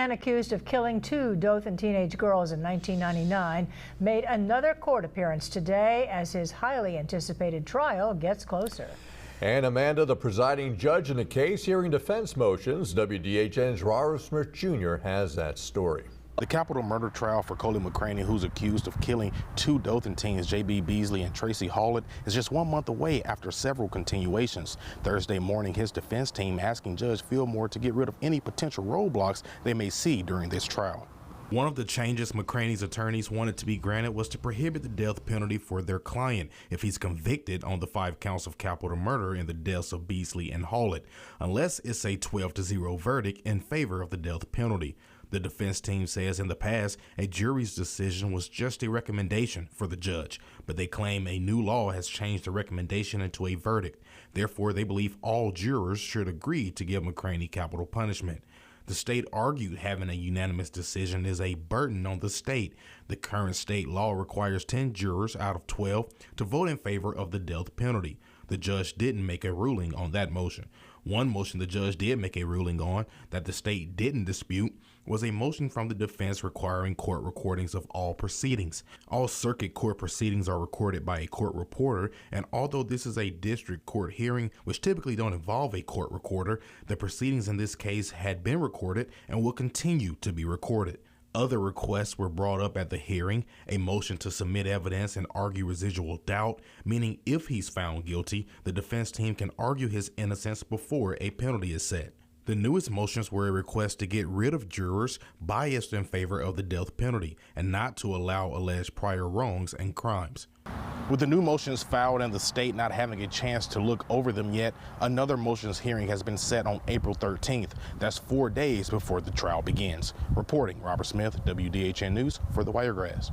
man accused of killing 2 Dothan teenage girls in 1999 made another court appearance today as his highly anticipated trial gets closer. And Amanda, the presiding judge in the case hearing defense motions, WDHN's Robert Smith Jr. has that story. The capital murder trial for Coley McCraney, who's accused of killing 2 Dothan teens, J.B. Beasley and Tracy Hallett, is just 1 month away after several continuations. Thursday morning, his defense team asking Judge Fillmore to get rid of any potential roadblocks they may see during this trial. One of the changes McCraney's attorneys wanted to be granted was to prohibit the death penalty for their client if he's convicted on the 5 counts of capital murder in the deaths of Beasley and Hallett, unless it's a 12-0 verdict in favor of the death penalty. The defense team says in the past, a jury's decision was just a recommendation for the judge, but they claim a new law has changed the recommendation into a verdict. Therefore, they believe all jurors should agree to give McCraney capital punishment. The state argued having a unanimous decision is a burden on the state. The current state law requires 10 jurors out of 12 to vote in favor of the death penalty. The judge didn't make a ruling on that motion. One motion the judge did make a ruling on that the state didn't dispute was a motion from the defense requiring court recordings of all proceedings. All circuit court proceedings are recorded by a court reporter, and although this is a district court hearing, which typically don't involve a court recorder, the proceedings in this case had been recorded and will continue to be recorded. Other requests were brought up at the hearing, a motion to submit evidence and argue residual doubt, meaning if he's found guilty, the defense team can argue his innocence before a penalty is set. The newest motions were a request to get rid of jurors biased in favor of the death penalty and not to allow alleged prior wrongs and crimes. With the new motions filed and the state not having a chance to look over them yet, another motions hearing has been set on April 13th. That's 4 days before the trial begins. Reporting, Robert Smith, WDHN News for the Wiregrass.